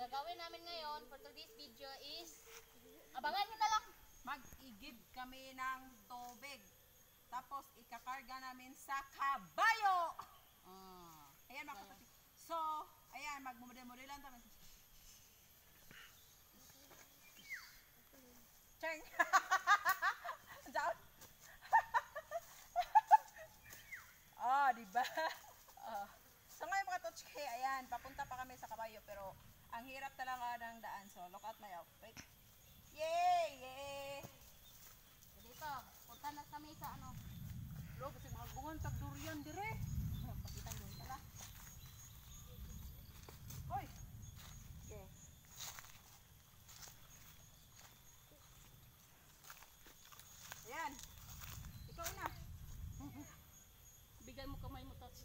gagawin namin ngayon for today's video is, abangan nyo na lang. Mag-igib kami ng tubig. Tapos ikakarga namin sa kabayo. Ayan mga kapatid. So, ayan, magmumodel-modelan namin. Cheng! Diyan! Oh, diba? Oh. So ngayon mga Totske, ayan, papunta pa kami sa kabayo pero ang hirap talaga ng daan. So, look at my outfit. Yay! Yay! Dito, punta na kami sa ano. Bro, kasi mga bungan tag durian dire. Pakita doon pala. Hoy! Okay. Ayan. Ikaw na. Bigay mo kamay mo, Tots.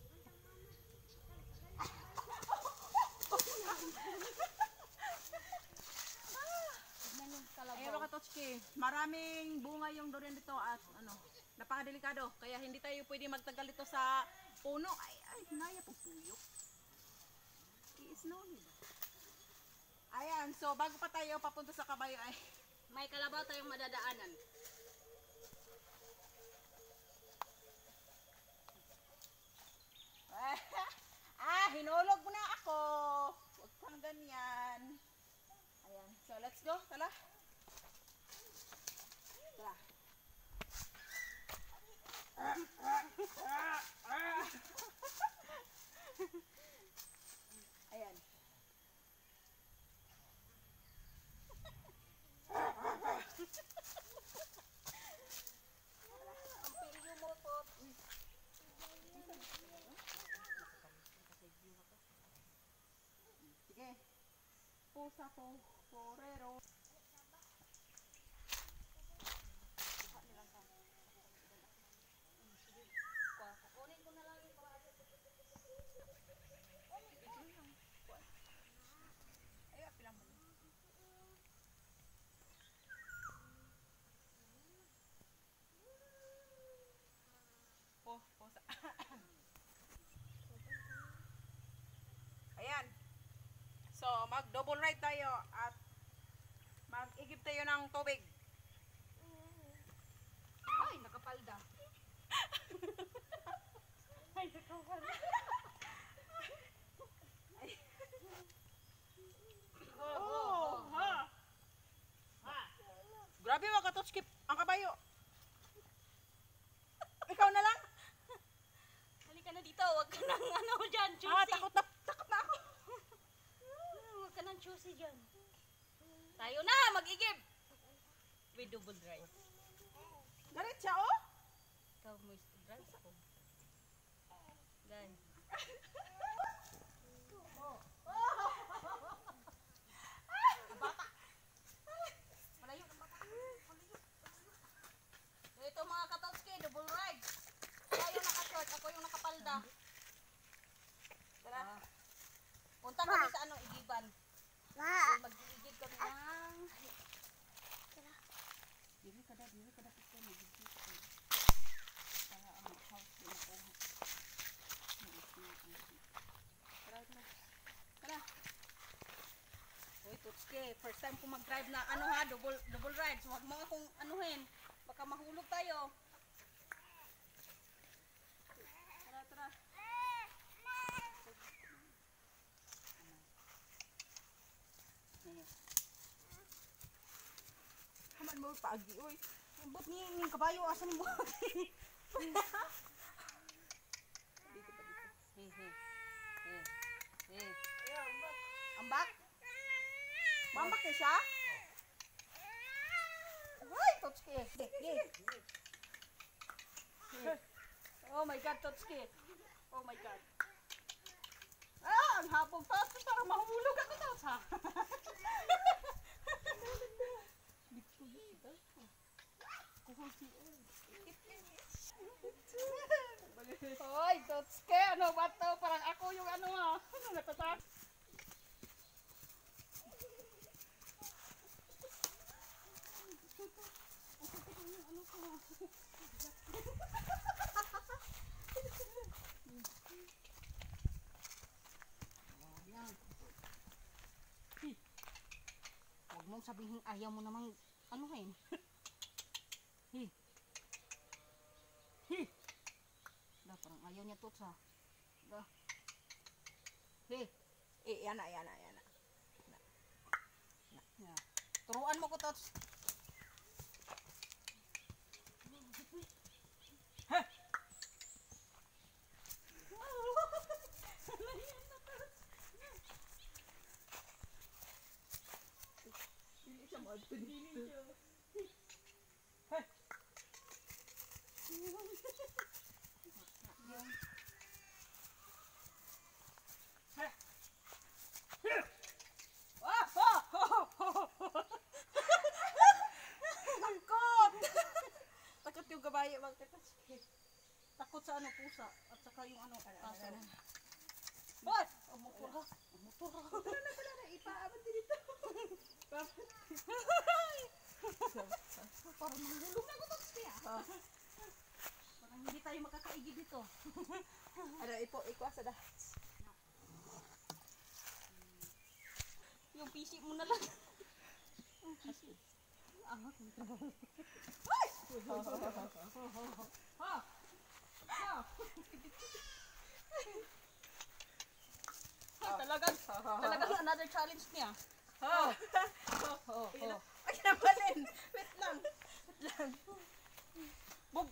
Tignan yung kalabaw. Ayan mga Totske, maraming bunga yung durian dito at ano, napakadelikado. Kaya hindi tayo pwede magtagal dito sa puno. Ay, naya pong tuyok. I-snow nila. Ayan, so bago pa tayo papunta sa kabayo ay May kalabaw tayong madadaanan. hinulog mo na ako. Huwag kang ganyan. Ayan, so let's go. Tala. Tala. Ayan. Ang pilyo mo, Tots. Sige. Pusa po. Porero. Kukunin ko na lang yung para. Ay, pilang mo. Pusa. Ayan. So, mag-double ride tayo at mag-igib tayo ng tubig. Ay, nakapalda. Ay, nakapalda. Oh, ha. Grabe mga Katotske, ang kabayo. Ikaw na lang. Halika na dito, wag ka nang ano dyan, choosy. Takot na ako. Wag ka nang choosy dyan. Tayo na, mag-igib. With double drive. Galit siya, oh. Ikaw mo drive ako. Gan. Malayo ng bata. So ito mga Katotske, double ride. Kaya yung naka-short, ako yung nakapalda. Tara. Punta kami sa ano, igiban. Mag-iigib kami ng... Dili kada pito mag-igib. Para ang house din ako. Tara. Uy, Totske, first time ko mag-drive na ano ha, double ride. So, wag mo akong anuhin. Baka mahulog tayo. Tara. Kaman mo paagi, uy. Ang bot ni yung kabayo, asan mo? Dito pa dito. Ambak? Mambak na siya? Uy, Totske. Oh my God, Totske. Oh my God. Ang hapong Tots, parang mahulog ako Tots ha. Hoy, Totske, ano ba to? Parang ako yung ano ha. Natatak. Ayan. Sabihin ayaw mo namang anuhin. Hi. Hi. Da, parang ayaw niya to sa. Da. Hi. Yan na. Yeah. Turuan mo ko to. Takot yung kabayo magtakas. Takot sa ano pusa at saka yung ano kaso. What? Motor ha. Wala na ipaabot din dito. Parang mahulog na ko to siya. Parang hindi tayo makakaigi dito. Ano iko sa da. Yung PC mo na lang. Talagang another challenge niya. Ay, nabalin. Wait lang. Bug.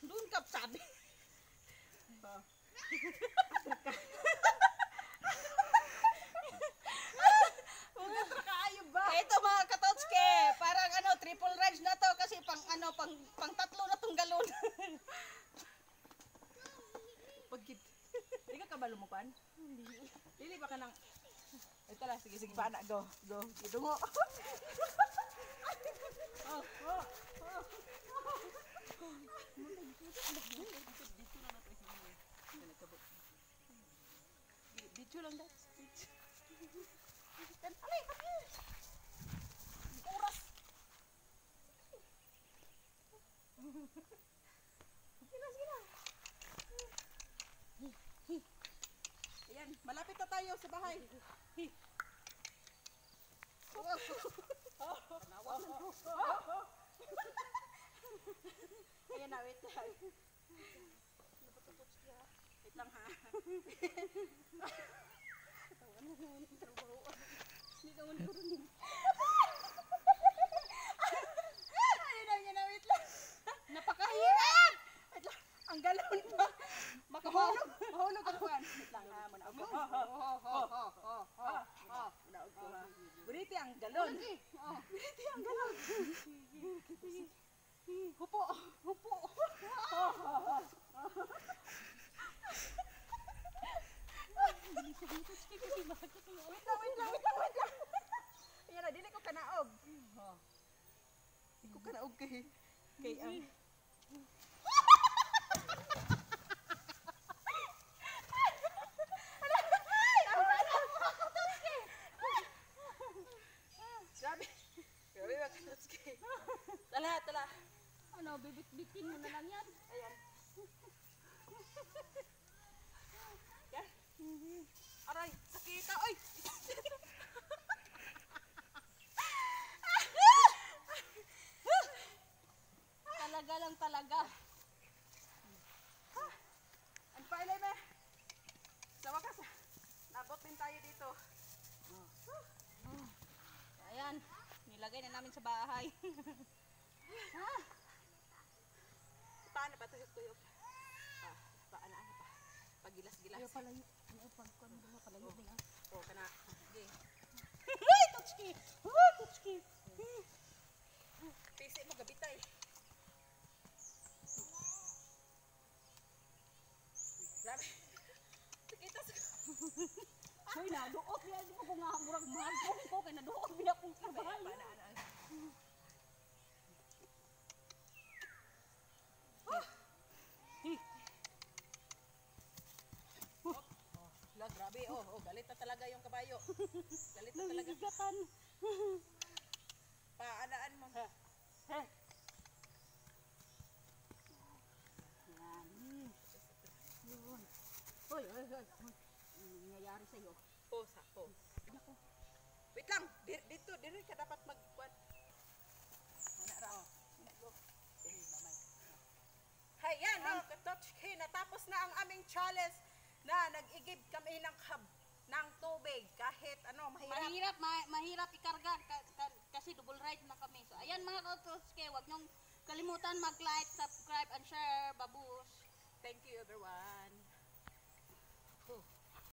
Doon ka sabi. Ito mga katotske, parang ano triple range na to kasi pang tatlo na tong galon. Pagkit. Hindi ka kabalo mo pan? Dili ba ka nang... Ito lang, sige, pa anak, go. Idungo. Dito lang dahil. Alay, oras. Sige na. Ayan, malapit na tayo sa bahay. Ayan na, wait lang. Wait lang ha. Ayan na, wait lang. Napakahirap! Wait lang, ang galon pa. Mahulog ang kuwan. Wait lang ha, manaog ko. Manaog ko ha. Buriti ang galon. Buriti ang galon. Hupo. Wait lang. Ayan na, dili ko kanaog. Dili ko kanaog kay ang... Grabe ba katotske? Tala. Ano, bibit-bitin mo na lang yan. Ayan. Yan. Aray, sakita. Ay! Talaga lang talaga. Ang pailay me. Sa wakas, nabot din tayo dito. Ayan, nilagay na namin sa bahay. Paano pa tuyok-tuyok? Paano pa? Pagilas-gilas. Ayaw palayo. Palayo din ah. O, kana. Sige. Ay, Tutski! Pisi mo gabitay. Grabe. Sakita sa... Hoy, naduot niya. Di mo ko nga murag mahal ko. Kaya naduot niya kong kabahay. Grabe, galit na talaga yung kabayo. Galit na talaga. Nangigatan. Paanaan mo. Yan. Yun. nangyayari sa'yo. Oh, sakto. Nako. Wait lang, dito, dito ka dapat magkuhan. Ano ra? Dili mamay. Hay, yan, okay, natapos na ang aming challenge na nag-igib kami ng tubig kahit mahirap. Mahirap ikarga kasi double ride na kami. So ayan mga Kautoske, wag niyong kalimutan mag-like, subscribe and share. Babush. Thank you everyone.